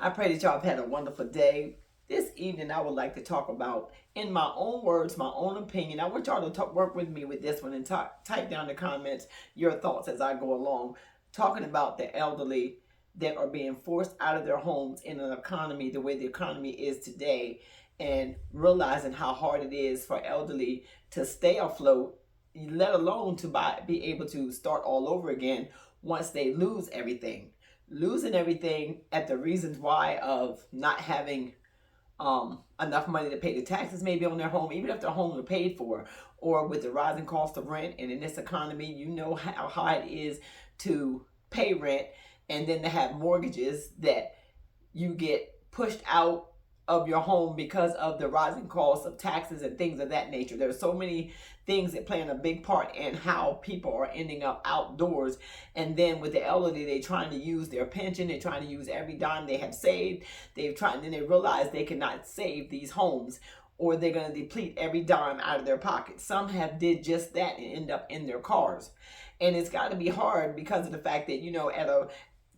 I pray that y'all have had a wonderful day. This evening, I would like to talk about, in my own words, my own opinion. I want y'all to work with me with this one and type down in the comments your thoughts as I go along. Talking about the elderly that are being forced out of their homes in an economy the way the economy is today, and realizing how hard it is for elderly to stay afloat, let alone to be able to start all over again once they lose everything. Losing everything at the reasons why of not having enough money to pay the taxes maybe on their home, even if their homes are paid for, or with the rising cost of rent. And in this economy, you know how high it is to pay rent, and then to have mortgages that you get pushed out of your home because of the rising costs of taxes and things of that nature. There's so many things that play a big part in how people are ending up outdoors. And then with the elderly, they're trying to use their pension, they're trying to use every dime they have saved. And then they realize they cannot save these homes, or they're going to deplete every dime out of their pocket. Some have did just that and end up in their cars. And it's got to be hard because of the fact that,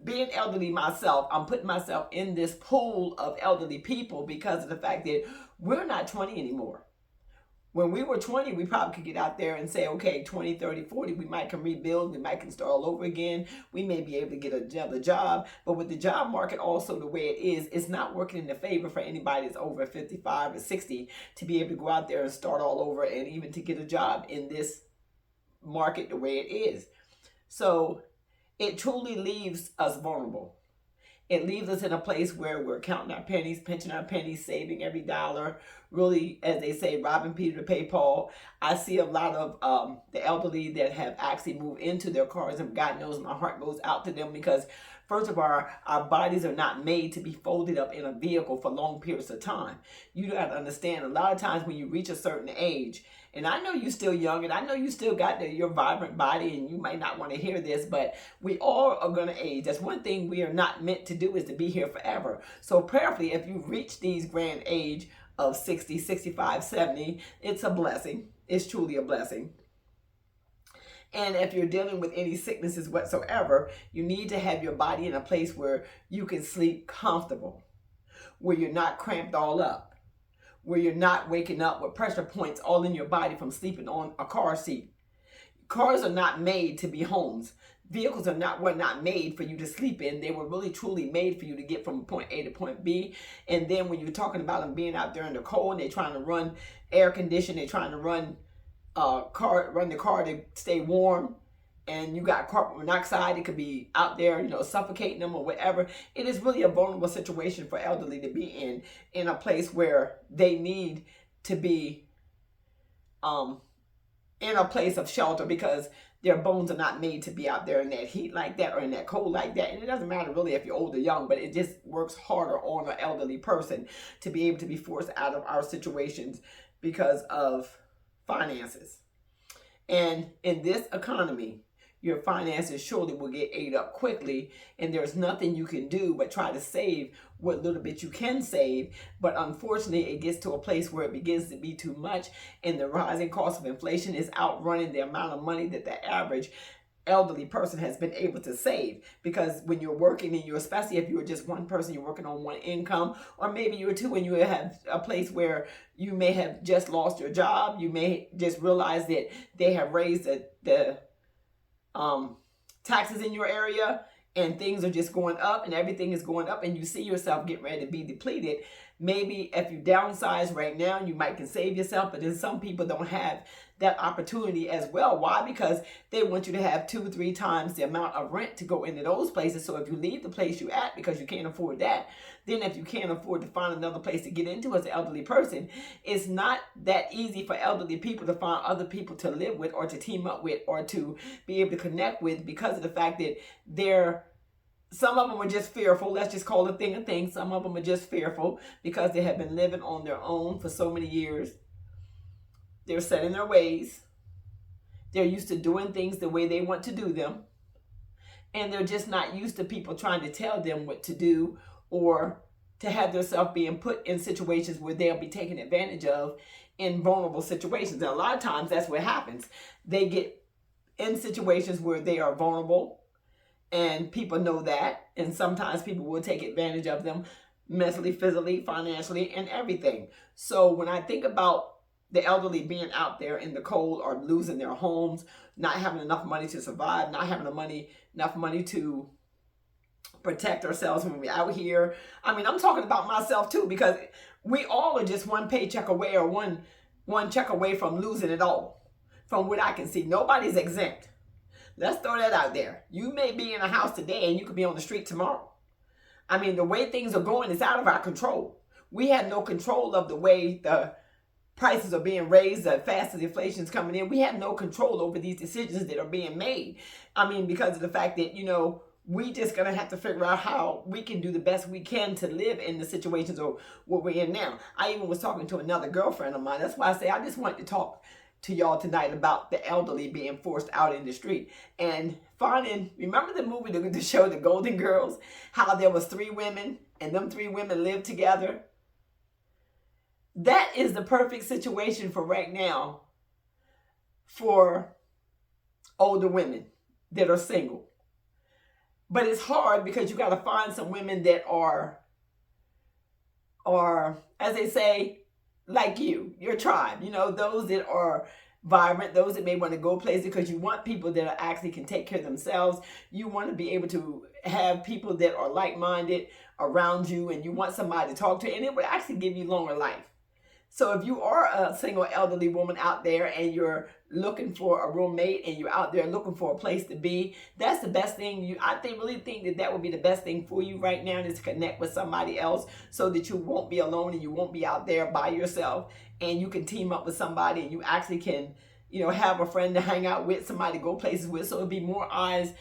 being elderly myself, I'm putting myself in this pool of elderly people because of the fact that we're not 20 anymore. When we were 20, we probably could get out there and say, okay, 20, 30, 40, we might can rebuild, we might can start all over again. We may be able to get another job. But with the job market also the way it is, it's not working in the favor for anybody that's over 55 or 60 to be able to go out there and start all over, and even to get a job in this market the way it is. So it truly leaves us vulnerable. It leaves us in a place where we're counting our pennies, pinching our pennies, saving every dollar, really, as they say, robbing Peter to pay Paul. I see a lot of the elderly that have actually moved into their cars, and God knows my heart goes out to them because, first of all, our bodies are not made to be folded up in a vehicle for long periods of time. You got to understand, a lot of times when you reach a certain age, and I know you're still young, and I know you still got your vibrant body, and you might not want to hear this, but we all are going to age. That's one thing we are not meant to do, is to be here forever. So prayerfully, if you reach these grand age of 60, 65, 70, it's a blessing. It's truly a blessing. And if you're dealing with any sicknesses whatsoever, you need to have your body in a place where you can sleep comfortable, where you're not cramped all up, where you're not waking up with pressure points all in your body from sleeping on a car seat. Cars are not made to be homes. Vehicles were not made for you to sleep in. They were really truly made for you to get from point A to point B. And then when you're talking about them being out there in the cold, and they're trying to run air conditioning, they're trying to run the car to stay warm, and you got carbon monoxide, it could be out there, suffocating them or whatever. It is really a vulnerable situation for elderly to be in a place where they need to be in a place of shelter, because their bones are not made to be out there in that heat like that or in that cold like that. And it doesn't matter really if you're old or young, but it just works harder on an elderly person to be able to be forced out of our situations because of finances. And in this economy, your finances surely will get ate up quickly, and there's nothing you can do but try to save what little bit you can save. But unfortunately, it gets to a place where it begins to be too much, and the rising cost of inflation is outrunning the amount of money that the average elderly person has been able to save. Because when you're working, and especially if you're just one person, you're working on one income, or maybe you're two and you have a place where you may have just lost your job, you may just realize that they have raised the taxes in your area, and things are just going up, and everything is going up, and you see yourself getting ready to be depleted. Maybe if you downsize right now, you might can save yourself, but then some people don't have that opportunity as well. Why? Because they want you to have 2-3 times the amount of rent to go into those places. So if you leave the place you're at because you can't afford that, then if you can't afford to find another place to get into as an elderly person, it's not that easy for elderly people to find other people to live with, or to team up with, or to be able to connect with, because of the fact that some of them are just fearful. Let's just call a thing a thing. Some of them are just fearful because they have been living on their own for so many years. They're set in their ways. They're used to doing things the way they want to do them. And they're just not used to people trying to tell them what to do, or to have themselves being put in situations where they'll be taken advantage of in vulnerable situations. And a lot of times that's what happens. They get in situations where they are vulnerable, And people know that. And sometimes people will take advantage of them mentally, physically, financially, and everything. So when I think about the elderly being out there in the cold or losing their homes, not having enough money to survive, not having enough money to protect ourselves when we're out here. I mean, I'm talking about myself too, because we all are just one paycheck away or one check away from losing it all. From what I can see, nobody's exempt. Let's throw that out there. You may be in a house today and you could be on the street tomorrow. I mean, the way things are going is out of our control. We have no control of the way the prices are being raised, the fast as inflation is coming in. We have no control over these decisions that are being made. I mean, because of the fact that, we just gonna have to figure out how we can do the best we can to live in the situations or what we're in now. I even was talking to another girlfriend of mine. That's why I say I just want to talk to y'all tonight about the elderly being forced out in the street and finding. Remember the movie, the show, The Golden Girls? How there was 3 women and them 3 women lived together. That is the perfect situation for right now for older women that are single. But it's hard because you got to find some women that are, as they say, like your tribe. Those that are vibrant, those that may want to go places, because you want people that actually can take care of themselves. You want to be able to have people that are like-minded around you, and you want somebody to talk to, and it would actually give you longer life. So if you are a single elderly woman out there and you're looking for a roommate and you're out there looking for a place to be, that's the best thing. I really think that would be the best thing for you right now, is to connect with somebody else so that you won't be alone and you won't be out there by yourself, and you can team up with somebody and you actually can, have a friend to hang out with, somebody to go places with, so it'll be more eyes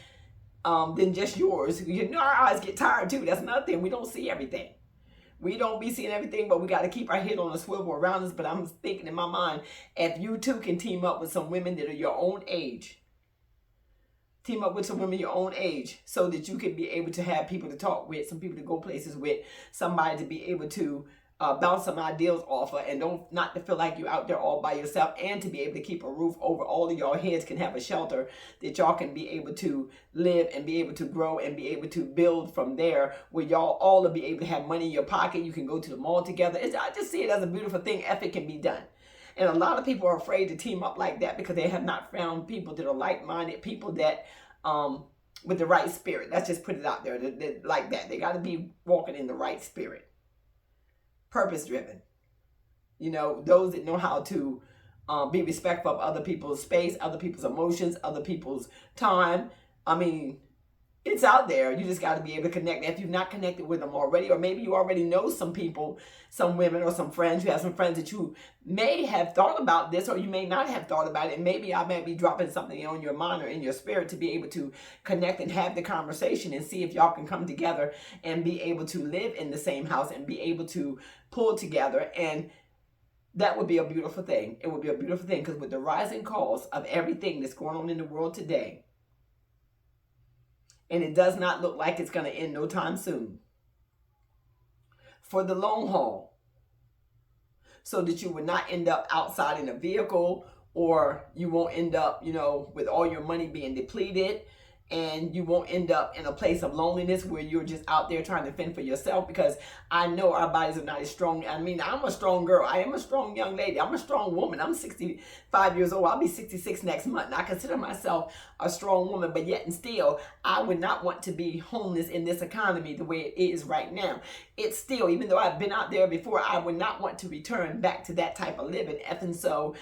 than just yours. Our eyes get tired too. That's another thing. We don't see everything. We don't be seeing everything, but we got to keep our head on a swivel around us. But I'm thinking in my mind, if you too can team up with some women that are your own age, team up with some women your own age, so that you can be able to have people to talk with, some people to go places with, somebody to be able to bounce some ideas off of, and not to feel like you're out there all by yourself, and to be able to keep a roof over all of y'all heads, can have a shelter that y'all can be able to live and be able to grow and be able to build from there, where y'all all will be able to have money in your pocket. You can go to the mall together. I just see it as a beautiful thing if it can be done. And a lot of people are afraid to team up like that because they have not found people that are like-minded, people that with the right spirit. Let's just put it out there, that like that. They got to be walking in the right spirit. Purpose-driven. Those that know how to be respectful of other people's space, other people's emotions, other people's time. I mean, it's out there. You just got to be able to connect. If you've not connected with them already, or maybe you already know some people, some women or some friends, you have some friends that you may have thought about this, or you may not have thought about it. And maybe I might be dropping something on your mind or in your spirit to be able to connect and have the conversation and see if y'all can come together and be able to live in the same house and be able to pull together. And that would be a beautiful thing. It would be a beautiful thing, because with the rising cost of everything that's going on in the world today, and it does not look like it's going to end no time soon, for the long haul, so that you would not end up outside in a vehicle, or you won't end up, with all your money being depleted, and you won't end up in a place of loneliness where you're just out there trying to fend for yourself. Because I know our bodies are not as strong. I mean, I'm a strong girl. I am a strong young lady. I'm a strong woman. I'm 65 years old. I'll be 66 next month. And I consider myself a strong woman, but yet and still, I would not want to be homeless in this economy the way it is right now. It's still, even though I've been out there before, I would not want to return back to that type of living. And so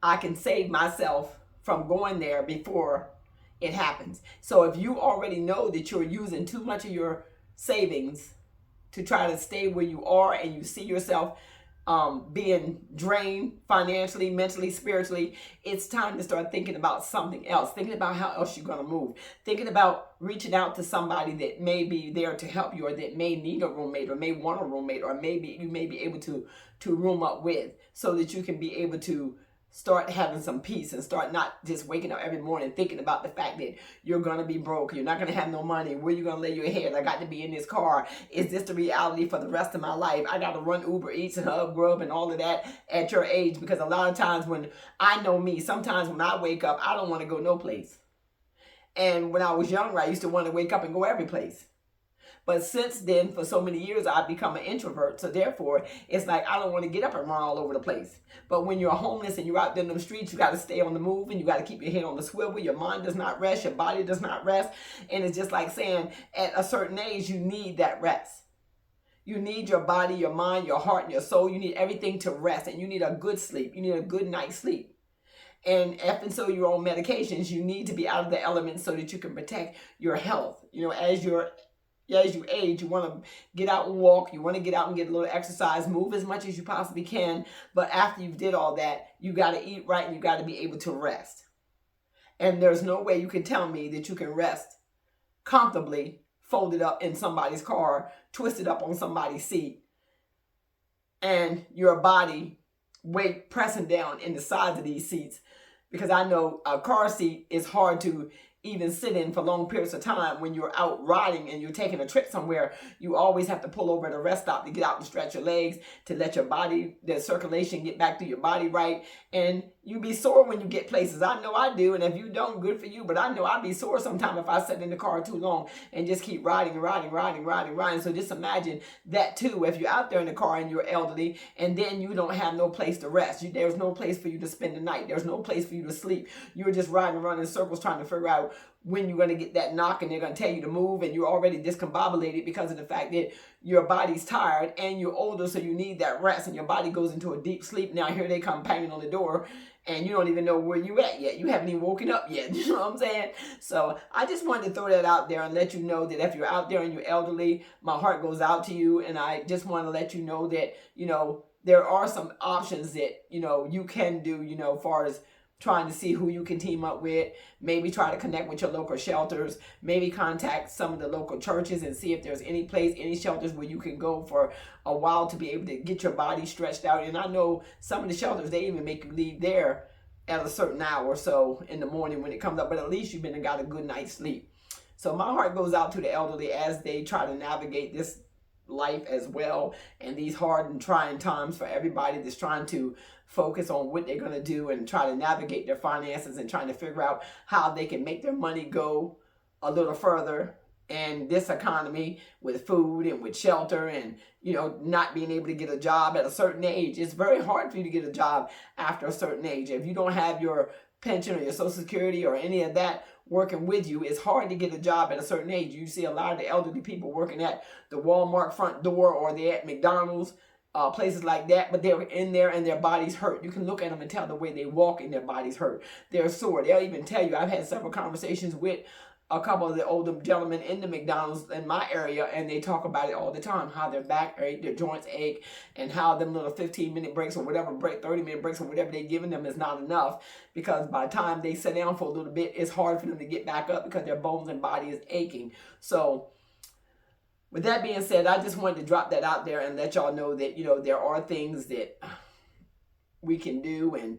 I can save myself from going there before it happens. So if you already know that you're using too much of your savings to try to stay where you are, and you see yourself being drained financially, mentally, spiritually, it's time to start thinking about something else, thinking about how else you're going to move, thinking about reaching out to somebody that may be there to help you, or that may need a roommate, or may want a roommate, or maybe you may be able to room up with, so that you can be able to start having some peace, and start not just waking up every morning thinking about the fact that you're going to be broke, you're not going to have no money, where you're going to lay your head, I got to be in this car, is this the reality for the rest of my life, I got to run Uber Eats and Hub Grub and all of that at your age. Because a lot of times, when I know me, sometimes when I wake up, I don't want to go no place. And when I was younger, I used to want to wake up and go every place. But since then, for so many years, I've become an introvert. So therefore, it's like I don't want to get up and run all over the place. But when you're homeless and you're out there in the streets, you got to stay on the move and you got to keep your head on the swivel. Your mind does not rest. Your body does not rest. And it's just like saying at a certain age, you need that rest. You need your body, your mind, your heart, and your soul. You need everything to rest. And you need a good sleep. You need a good night's sleep. And if so you're on medications, you need to be out of the elements so that you can protect your health. As you age, you want to get out and walk. You want to get out and get a little exercise, move as much as you possibly can. But after you did all that, you got to eat right and you got to be able to rest. And there's no way you can tell me that you can rest comfortably, folded up in somebody's car, twisted up on somebody's seat, and your body weight pressing down in the sides of these seats. Because I know a car seat is hard to even sit in for long periods of time. When you're out riding and you're taking a trip somewhere, you always have to pull over at a rest stop to get out and stretch your legs, to let your body, the circulation get back to your body right. And you be sore when you get places. I know I do, and if you don't, good for you. But I know I'd be sore sometime if I sit in the car too long and just keep riding. So just imagine that too, if you're out there in the car and you're elderly, and then you don't have no place to rest. There's no place for you to spend the night. There's no place for you to sleep. You're just riding around in circles trying to figure out when you're going to get that knock and they're going to tell you to move, and you're already discombobulated because of the fact that your body's tired and you're older, so you need that rest, and your body goes into a deep sleep. Now here they come banging on the door and you don't even know where you at yet. You haven't even woken up yet. You know what I'm saying? So I just wanted to throw that out there and let you know that if you're out there and you're elderly, my heart goes out to you. And I just want to let you know that, there are some options that, you can do, as far as trying to see who you can team up with, maybe try to connect with your local shelters, maybe contact some of the local churches and see if there's any shelters where you can go for a while to be able to get your body stretched out. And I know some of the shelters, they even make you leave there at a certain hour or so in the morning when it comes up, but at least you've been and got a good night's sleep. So my heart goes out to the elderly as they try to navigate this life as well, and these hard and trying times for everybody that's trying to focus on what they're going to do and try to navigate their finances and trying to figure out how they can make their money go a little further in this economy with food and with shelter and not being able to get a job at a certain age. It's very hard for you to get a job after a certain age. If you don't have your pension or your Social Security or any of that working with you, it's hard to get a job at a certain age. You see a lot of the elderly people working at the Walmart front door, or they're at McDonald's, places like that, but they're in there and their bodies hurt. You can look at them and tell the way they walk and their bodies hurt. They're sore. They'll even tell you. I've had several conversations with a couple of the older gentlemen in the McDonald's in my area, and they talk about it all the time, how their back ache, their joints ache, and how them little 15-minute breaks or whatever 30-minute breaks or whatever they're giving them is not enough, because by the time they sit down for a little bit, it's hard for them to get back up because their bones and body is aching. So with that being said, I just wanted to drop that out there and let y'all know that, there are things that we can do and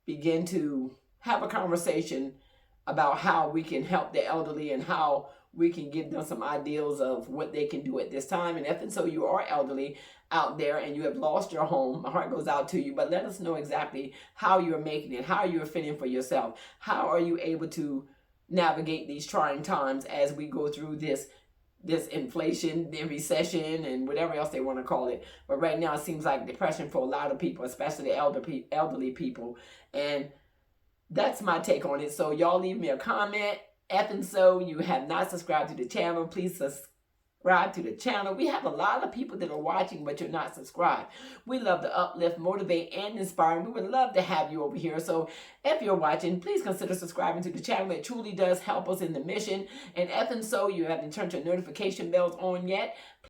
begin to have a conversation about how we can help the elderly and how we can give them some ideals of what they can do at this time. And if and so you are elderly out there and you have lost your home, my heart goes out to you, but let us know exactly how you're making it, how you're fitting for yourself. How are you able to navigate these trying times as we go through this inflation, the recession, and whatever else they want to call it. But right now it seems like depression for a lot of people, especially elderly people. And that's my take on it. So y'all leave me a comment. If and so you have not subscribed to the channel, please subscribe to the channel. We have a lot of people that are watching, but you're not subscribed. We love to uplift, motivate, and inspire. And we would love to have you over here. So if you're watching, please consider subscribing to the channel. It truly does help us in the mission. And if and so you haven't turned your notification bells on yet,